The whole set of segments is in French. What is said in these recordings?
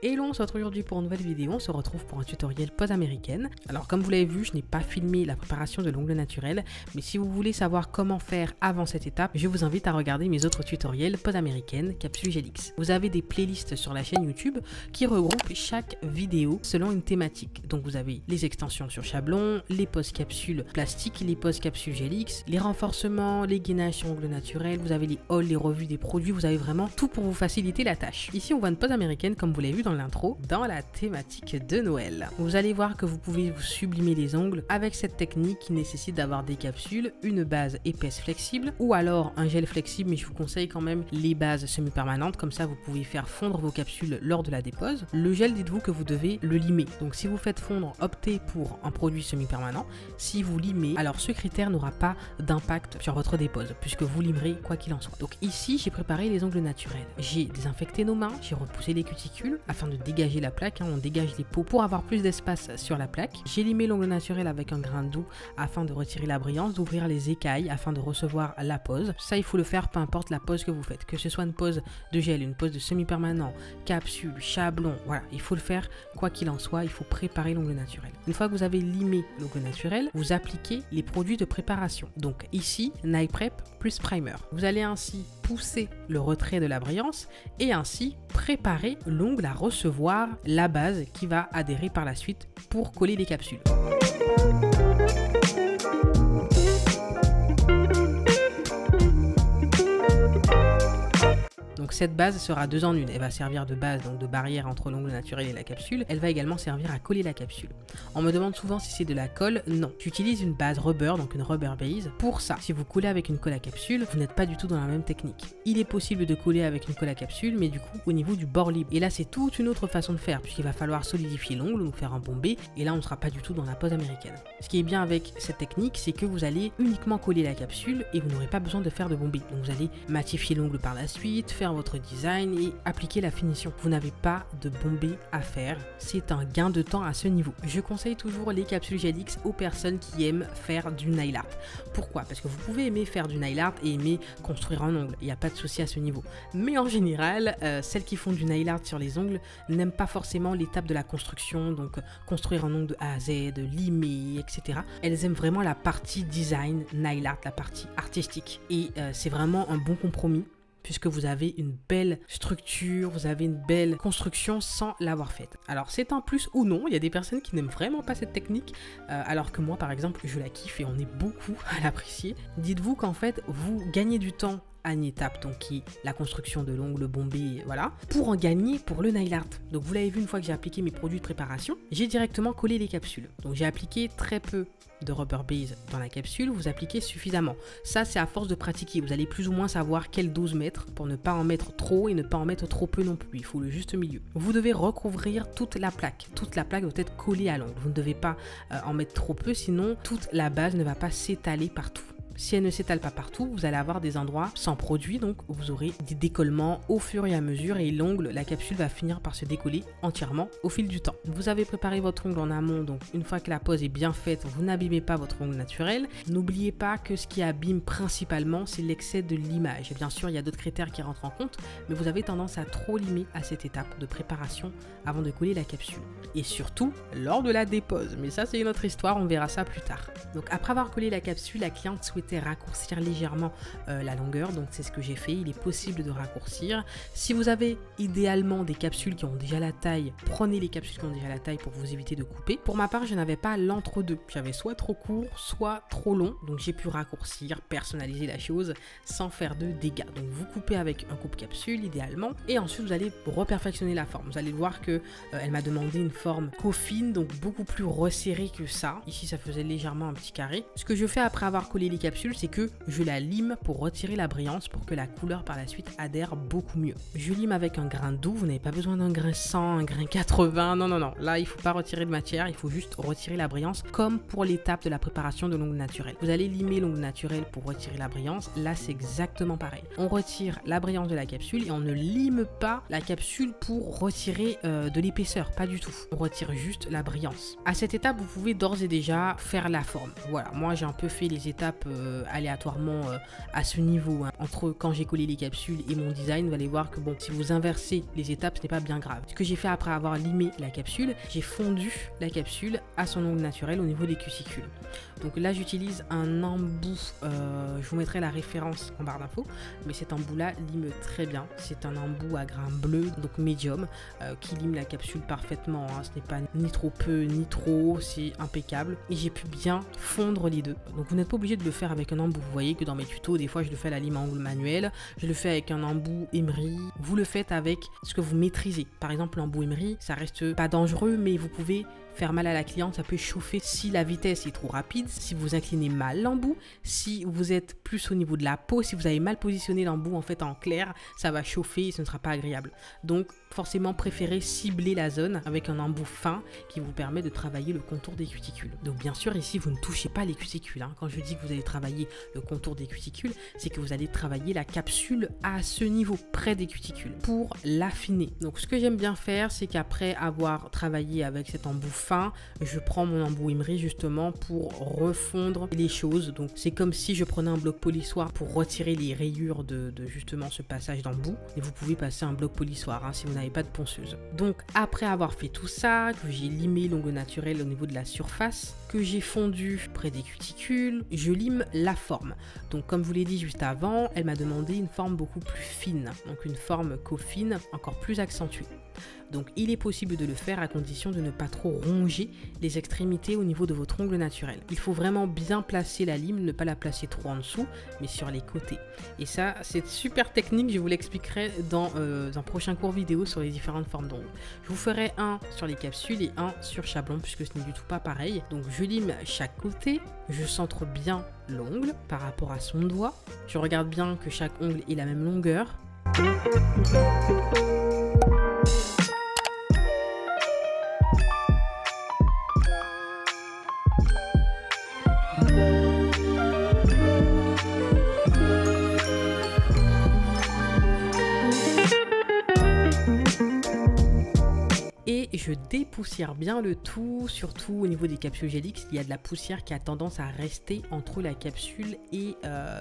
Hello, on se retrouve aujourd'hui pour une nouvelle vidéo, on se retrouve pour un tutoriel pose américaine. Alors comme vous l'avez vu, je n'ai pas filmé la préparation de l'ongle naturel, mais si vous voulez savoir comment faire avant cette étape, je vous invite à regarder mes autres tutoriels pose américaine, capsule Gelix. Vous avez des playlists sur la chaîne YouTube qui regroupent chaque vidéo selon une thématique. Donc vous avez les extensions sur Chablon, les poses capsules plastiques, les poses capsules Gelix, les renforcements, les gainages sur ongle naturel, vous avez les hauls, les revues des produits, vous avez vraiment tout pour vous faciliter la tâche. Ici on voit une pose américaine comme vous l'avez vu dans l'intro, dans la thématique de Noël. Vous allez voir que vous pouvez vous sublimer les ongles avec cette technique qui nécessite d'avoir des capsules, une base épaisse flexible ou alors un gel flexible, mais je vous conseille quand même les bases semi-permanentes, comme ça vous pouvez faire fondre vos capsules lors de la dépose. Le gel, dites-vous que vous devez le limer, donc si vous faites fondre, optez pour un produit semi-permanent. Si vous limez, alors ce critère n'aura pas d'impact sur votre dépose puisque vous limerez quoi qu'il en soit. Donc ici j'ai préparé les ongles naturels, j'ai désinfecté nos mains, j'ai repoussé les cuticules afin de dégager la plaque, on dégage les peaux pour avoir plus d'espace sur la plaque. J'ai limé l'ongle naturel avec un grain doux afin de retirer la brillance, d'ouvrir les écailles afin de recevoir la pose. Ça il faut le faire peu importe la pose que vous faites, que ce soit une pose de gel, une pose de semi-permanent, capsule, chablon, voilà, il faut le faire quoi qu'il en soit, il faut préparer l'ongle naturel. Une fois que vous avez limé l'ongle naturel, vous appliquez les produits de préparation. Donc ici, Night Prep plus Primer. Vous allez ainsi pousser le retrait de la brillance et ainsi préparer l'ongle à recevoir la base qui va adhérer par la suite pour coller les capsules. Donc cette base sera deux en une, elle va servir de base, donc de barrière entre l'ongle naturel et la capsule, elle va également servir à coller la capsule. On me demande souvent si c'est de la colle, non. J'utilise une base rubber, donc une rubber base, pour ça. Si vous collez avec une colle à capsule, vous n'êtes pas du tout dans la même technique. Il est possible de coller avec une colle à capsule, mais du coup au niveau du bord libre. Et là c'est toute une autre façon de faire, puisqu'il va falloir solidifier l'ongle, donc faire un bombé, et là on ne sera pas du tout dans la pose américaine. Ce qui est bien avec cette technique, c'est que vous allez uniquement coller la capsule et vous n'aurez pas besoin de faire de bombé. Donc vous allez matifier l'ongle par la suite, faire votre design et appliquer la finition. Vous n'avez pas de bombé à faire, c'est un gain de temps à ce niveau. Je conseille toujours les capsules Gelix aux personnes qui aiment faire du nail art. Pourquoi? Parce que vous pouvez aimer faire du nail art et aimer construire un ongle, il n'y a pas de souci à ce niveau. Mais en général, celles qui font du nail art sur les ongles n'aiment pas forcément l'étape de la construction, donc construire un ongle de A à Z, limer, etc. Elles aiment vraiment la partie design, nail art, la partie artistique. Et c'est vraiment un bon compromis, puisque vous avez une belle structure, vous avez une belle construction sans l'avoir faite. Alors c'est un plus ou non, il y a des personnes qui n'aiment vraiment pas cette technique, alors que moi par exemple je la kiffe et on est beaucoup à l'apprécier. Dites-vous qu'en fait vous gagnez du temps à une étape, donc qui est la construction de l'ongle bombé, voilà, pour en gagner pour le nail art. Donc vous l'avez vu, une fois que j'ai appliqué mes produits de préparation, j'ai directement collé les capsules. Donc j'ai appliqué très peu de rubber base dans la capsule, vous appliquez suffisamment. Ça c'est à force de pratiquer, vous allez plus ou moins savoir quelle dose mettre pour ne pas en mettre trop et ne pas en mettre trop peu non plus, il faut le juste milieu. Vous devez recouvrir toute la plaque doit être collée à l'ongle, vous ne devez pas en mettre trop peu, sinon toute la base ne va pas s'étaler partout. Si elle ne s'étale pas partout, vous allez avoir des endroits sans produit, donc vous aurez des décollements au fur et à mesure et l'ongle, la capsule va finir par se décoller entièrement au fil du temps. Vous avez préparé votre ongle en amont, donc une fois que la pose est bien faite, vous n'abîmez pas votre ongle naturel. N'oubliez pas que ce qui abîme principalement, c'est l'excès de limage. Et bien sûr, il y a d'autres critères qui rentrent en compte, mais vous avez tendance à trop limer à cette étape de préparation avant de coller la capsule. Et surtout, lors de la dépose. Mais ça, c'est une autre histoire, on verra ça plus tard. Donc après avoir collé la capsule, la cliente souhaite raccourcir légèrement la longueur, donc c'est ce que j'ai fait. Il est possible de raccourcir. Si vous avez idéalement des capsules qui ont déjà la taille, prenez les capsules qui ont déjà la taille pour vous éviter de couper. Pour ma part, je n'avais pas l'entre-deux, j'avais soit trop court, soit trop long, donc j'ai pu raccourcir, personnaliser la chose sans faire de dégâts. Donc vous coupez avec un coupe-capsule idéalement et ensuite vous allez reperfectionner la forme. Vous allez voir que elle m'a demandé une forme coffine, donc beaucoup plus resserrée que ça. Ici ça faisait légèrement un petit carré. Ce que je fais après avoir collé les capsules, capsule, c'est que je la lime pour retirer la brillance pour que la couleur par la suite adhère beaucoup mieux. Je lime avec un grain doux, vous n'avez pas besoin d'un grain 100, un grain 80, non, là il faut pas retirer de matière, il faut juste retirer la brillance comme pour l'étape de la préparation de l'ongle naturel. Vous allez limer l'ongle naturel pour retirer la brillance, là c'est exactement pareil. On retire la brillance de la capsule et on ne lime pas la capsule pour retirer de l'épaisseur, pas du tout. On retire juste la brillance. À cette étape, vous pouvez d'ores et déjà faire la forme. Voilà, moi j'ai un peu fait les étapes aléatoirement à ce niveau, hein. Entre quand j'ai collé les capsules et mon design, vous allez voir que bon, si vous inversez les étapes, ce n'est pas bien grave. Ce que j'ai fait après avoir limé la capsule, j'ai fondu la capsule à son ongle naturel au niveau des cuticules. Donc là, j'utilise un embout, je vous mettrai la référence en barre d'infos, mais cet embout-là lime très bien. C'est un embout à grain bleu, donc médium, qui lime la capsule parfaitement, hein. Ce n'est pas ni trop peu, ni trop haut, c'est impeccable. Et j'ai pu bien fondre les deux. Donc vous n'êtes pas obligé de le faire avec un embout. Vous voyez que dans mes tutos, des fois, je le fais à la lime à ongle manuel, je le fais avec un embout emery. Vous le faites avec ce que vous maîtrisez. Par exemple, l'embout emery, ça reste pas dangereux, mais vous pouvez faire mal à la cliente, ça peut chauffer si la vitesse est trop rapide, si vous inclinez mal l'embout, si vous êtes plus au niveau de la peau, si vous avez mal positionné l'embout en fait en clair, ça va chauffer et ce ne sera pas agréable. Donc forcément préférez cibler la zone avec un embout fin qui vous permet de travailler le contour des cuticules. Donc bien sûr ici vous ne touchez pas les cuticules, hein. Quand je dis que vous allez travailler le contour des cuticules, c'est que vous allez travailler la capsule à ce niveau, près des cuticules, pour l'affiner. Donc ce que j'aime bien faire, c'est qu'après avoir travaillé avec cet embout fin, je prends mon embout emery justement pour refondre les choses. Donc c'est comme si je prenais un bloc polissoir pour retirer les rayures de justement ce passage d'embout, et vous pouvez passer un bloc polissoir, hein, si vous n'avez pas de ponceuse. Donc après avoir fait tout ça, que j'ai limé l'ongle naturel au niveau de la surface, que j'ai fondu près des cuticules, je lime la forme. Donc comme je vous l'ai dit juste avant, elle m'a demandé une forme beaucoup plus fine, donc une forme co-fine encore plus accentuée. Donc il est possible de le faire à condition de ne pas trop ronger les extrémités au niveau de votre ongle naturel. Il faut vraiment bien placer la lime, ne pas la placer trop en dessous, mais sur les côtés. Et ça, c'est super technique, je vous l'expliquerai dans un prochain cours vidéo sur les différentes formes d'ongles. Je vous ferai un sur les capsules et un sur chablon, puisque ce n'est du tout pas pareil. Donc je lime chaque côté, je centre bien l'ongle par rapport à son doigt. Je regarde bien que chaque ongle ait la même longueur. Et je dépoussière bien le tout, surtout au niveau des capsules Gelix, il y a de la poussière qui a tendance à rester entre la capsule et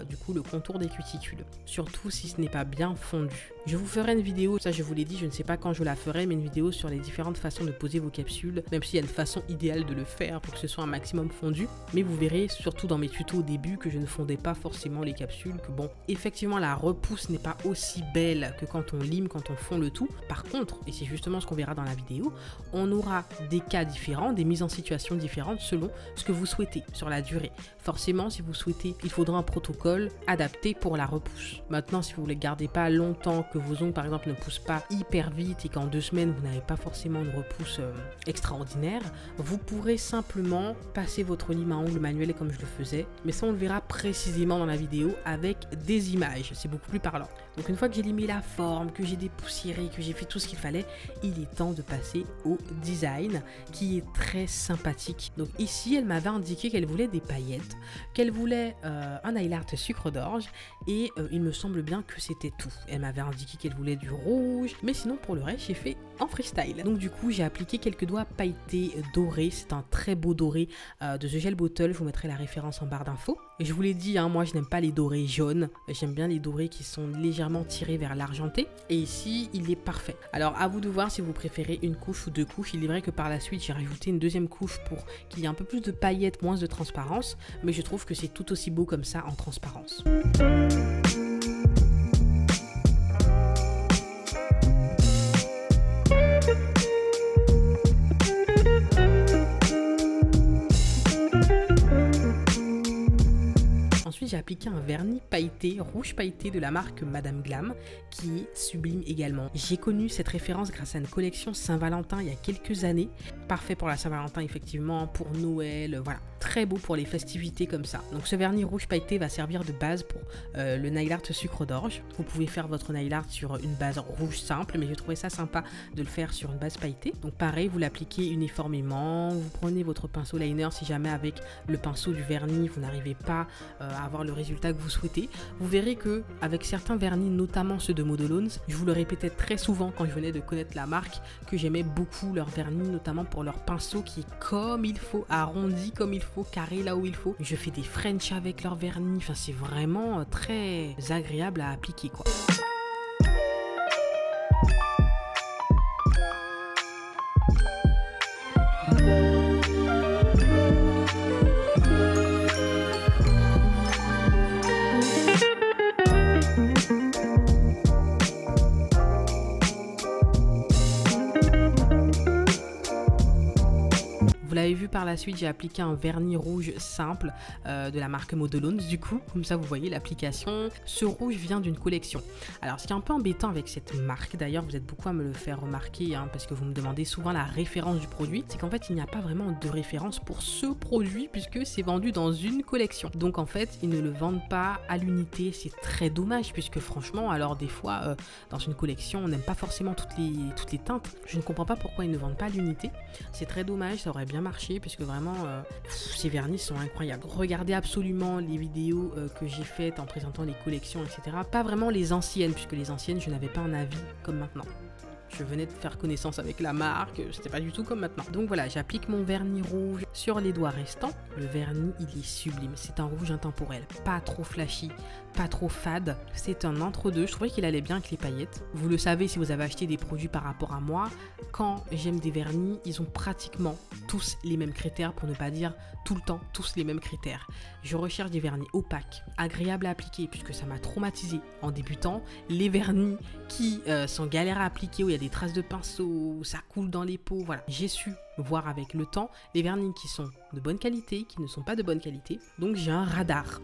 du coup le contour des cuticules, surtout si ce n'est pas bien fondu. Je vous ferai une vidéo, ça je vous l'ai dit, je ne sais pas quand je la ferai, mais une vidéo sur les différentes façons de poser vos capsules, même s'il y a une façon idéale de le faire pour que ce soit un maximum fondu, mais vous verrez surtout dans mes tutos au début que je ne fondais pas forcément les capsules, que bon, effectivement la repousse n'est pas aussi belle que quand on lime, quand on fond le tout. Par contre, et c'est justement ce qu'on verra dans la vidéo, on aura des cas différents, des mises en situation différentes selon ce que vous souhaitez sur la durée. Forcément, si vous souhaitez, il faudra un protocole adapté pour la repousse. Maintenant, si vous ne les gardez pas longtemps, que vos ongles par exemple ne poussent pas hyper vite et qu'en 2 semaines vous n'avez pas forcément une repousse extraordinaire, vous pourrez simplement passer votre lime à ongles manuel comme je le faisais, mais ça on le verra précisément dans la vidéo avec des images, c'est beaucoup plus parlant. Donc une fois que j'ai limé la forme, que j'ai dépoussiéré, que j'ai fait tout ce qu'il fallait, il est temps de passer au design qui est très sympathique. Donc ici elle m'avait indiqué qu'elle voulait des paillettes, qu'elle voulait un nail art sucre d'orge et il me semble bien que c'était tout. Elle m'avait indiqué qu'elle voulait du rouge, mais sinon pour le reste j'ai fait en freestyle. Donc du coup j'ai appliqué quelques doigts pailletés dorés, c'est un très beau doré de The Gel Bottle, je vous mettrai la référence en barre d'infos. Et je vous l'ai dit, hein, moi je n'aime pas les dorés jaunes, j'aime bien les dorés qui sont légèrement tirés vers l'argenté, et ici il est parfait. Alors à vous de voir si vous préférez une couche ou 2 couches, il est vrai que par la suite j'ai rajouté une deuxième couche pour qu'il y ait un peu plus de paillettes, moins de transparence, mais je trouve que c'est tout aussi beau comme ça en transparence. Ensuite, j'ai appliqué un vernis pailleté, rouge pailleté de la marque Madame Glam, qui est sublime également. J'ai connu cette référence grâce à une collection Saint-Valentin il y a quelques années. Parfait pour la Saint-Valentin, effectivement, pour Noël, voilà. très beau pour les festivités comme ça. Donc ce vernis rouge pailleté va servir de base pour le nail art sucre d'orge. Vous pouvez faire votre nail art sur une base rouge simple, mais j'ai trouvé ça sympa de le faire sur une base pailletée. Donc pareil, vous l'appliquez uniformément, vous prenez votre pinceau liner si jamais avec le pinceau du vernis vous n'arrivez pas à avoir le résultat que vous souhaitez. Vous verrez que avec certains vernis, notamment ceux de Modelones, je vous le répétais très souvent quand je venais de connaître la marque, que j'aimais beaucoup leur vernis, notamment pour leur pinceau qui est comme il faut, arrondi comme il faut, carré là où il faut. Je fais des French avec leur vernis, enfin c'est vraiment très agréable à appliquer quoi. Vous l'avez vu par la suite, j'ai appliqué un vernis rouge simple de la marque Modelones du coup, comme ça vous voyez l'application. Ce rouge vient d'une collection. Alors ce qui est un peu embêtant avec cette marque, d'ailleurs vous êtes beaucoup à me le faire remarquer parce que vous me demandez souvent la référence du produit, c'est qu'en fait il n'y a pas vraiment de référence pour ce produit puisque c'est vendu dans une collection. Donc en fait ils ne le vendent pas à l'unité, c'est très dommage puisque franchement alors des fois dans une collection on n'aime pas forcément toutes les teintes. Je ne comprends pas pourquoi ils ne vendent pas à l'unité, c'est très dommage, ça aurait bien marché puisque vraiment ces vernis sont incroyables. Regardez absolument les vidéos que j'ai faites en présentant les collections etc. Pas vraiment les anciennes puisque les anciennes je n'avais pas un avis comme maintenant. Je venais de faire connaissance avec la marque, c'était pas du tout comme maintenant. Donc voilà, j'applique mon vernis rouge sur les doigts restants. Le vernis, il est sublime. C'est un rouge intemporel, pas trop flashy, pas trop fade. C'est un entre-deux. Je trouvais qu'il allait bien avec les paillettes. Vous le savez si vous avez acheté des produits par rapport à moi. Quand j'aime des vernis, ils ont pratiquement tous les mêmes critères, pour ne pas dire tout le temps tous les mêmes critères. Je recherche des vernis opaques, agréables à appliquer, puisque ça m'a traumatisé en débutant. Les vernis qui sont galères à appliquer, où il y a des traces de pinceau, où ça coule dans les peaux, voilà. J'ai su voir avec le temps les vernis qui sont de bonne qualité, qui ne sont pas de bonne qualité. Donc j'ai un radar.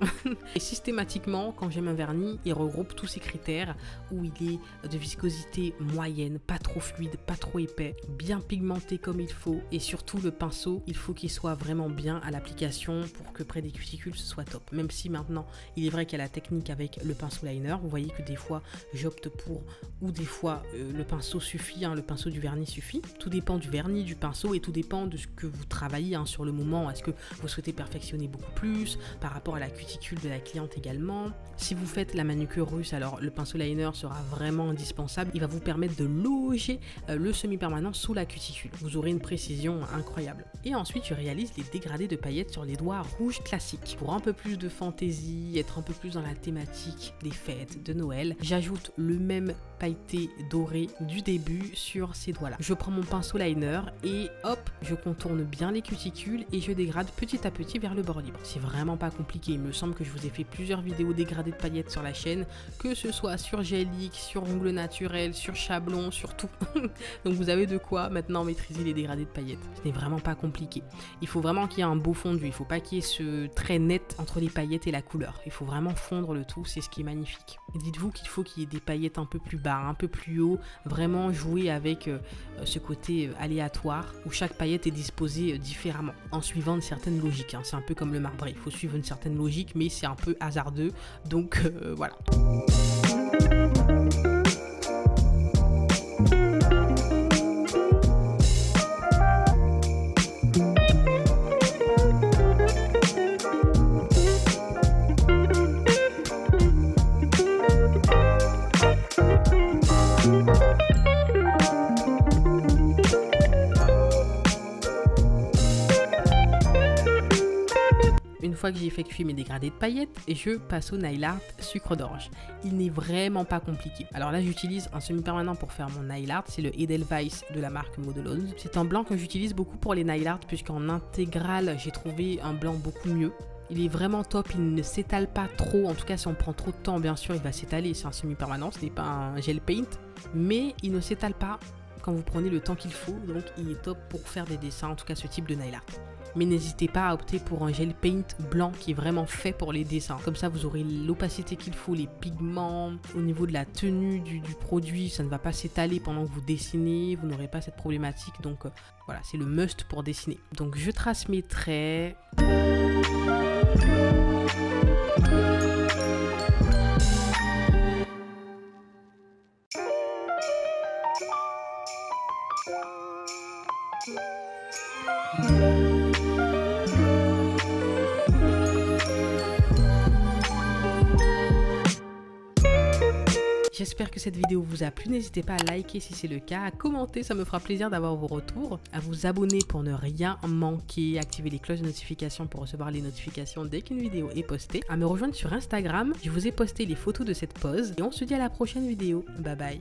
Et systématiquement, quand j'aime un vernis, il regroupe tous ces critères où il est de viscosité moyenne, pas trop fluide, pas trop épais, bien pigmenté comme il faut. Et surtout le pinceau, il faut qu'il soit vraiment bien à l'application pour que près des cuticules ce soit top. Même si maintenant, il est vrai qu'il y a la technique avec le pinceau liner. Vous voyez que des fois, j'opte pour, ou des fois, le pinceau suffit, le pinceau du vernis suffit. Tout dépend du vernis, du pinceau et tout dépend de ce que vous travaillez sur le moment. Est-ce que vous souhaitez perfectionner beaucoup plus par rapport à la cuticule de la cliente également? Si vous faites la manucure russe, alors le pinceau liner sera vraiment indispensable. Il va vous permettre de loger le semi-permanent sous la cuticule. Vous aurez une précision incroyable. Et ensuite, je réalise les dégradés de paillettes sur les doigts rouges classiques. Pour un peu plus de fantaisie, être un peu plus dans la thématique des fêtes de Noël, j'ajoute le même pailleté doré du début sur ces doigts-là. Je prends mon pinceau liner et hop, je contourne bien les cuticules et je dégrade petit à petit vers le bord libre. C'est vraiment pas compliqué. Il me semble que je vous ai fait plusieurs vidéos dégradées de paillettes sur la chaîne, que ce soit sur Gelic, sur ongles naturels, sur Chablon, sur tout. Donc vous avez de quoi maintenant maîtriser les dégradés de paillettes. Ce n'est vraiment pas compliqué. Il faut vraiment qu'il y ait un beau fondu. Il faut pas qu'il y ait ce trait net entre les paillettes et la couleur. Il faut vraiment fondre le tout. C'est ce qui est magnifique. Dites-vous qu'il faut qu'il y ait des paillettes un peu plus bas, un peu plus haut. Vraiment jouer avec ce côté aléatoire où chaque paillette est disposée différemment en suivant une certaine logique. C'est un peu comme le marbré. Il faut suivre une certaine logique, mais c'est un peu hasardeux. Donc voilà. Une fois que j'ai effectué mes dégradés de paillettes, je passe au nail art sucre d'orge. Il n'est vraiment pas compliqué. Alors là, j'utilise un semi-permanent pour faire mon nail art, c'est le Edelweiss de la marque Modelones. C'est un blanc que j'utilise beaucoup pour les nail art puisqu'en intégrale, j'ai trouvé un blanc beaucoup mieux. Il est vraiment top, il ne s'étale pas trop, en tout cas si on prend trop de temps, bien sûr, il va s'étaler, c'est un semi-permanent, ce n'est pas un gel paint, mais il ne s'étale pas quand vous prenez le temps qu'il faut, donc il est top pour faire des dessins, en tout cas ce type de nail art. Mais n'hésitez pas à opter pour un gel paint blanc qui est vraiment fait pour les dessins. Comme ça, vous aurez l'opacité qu'il faut, les pigments. Au niveau de la tenue du produit, ça ne va pas s'étaler pendant que vous dessinez. Vous n'aurez pas cette problématique. Donc voilà, c'est le must pour dessiner. Donc je trace mes traits. J'espère que cette vidéo vous a plu, n'hésitez pas à liker si c'est le cas, à commenter, ça me fera plaisir d'avoir vos retours, à vous abonner pour ne rien manquer, activer les cloches de notification pour recevoir les notifications dès qu'une vidéo est postée, à me rejoindre sur Instagram, je vous ai posté les photos de cette pose et on se dit à la prochaine vidéo, bye bye.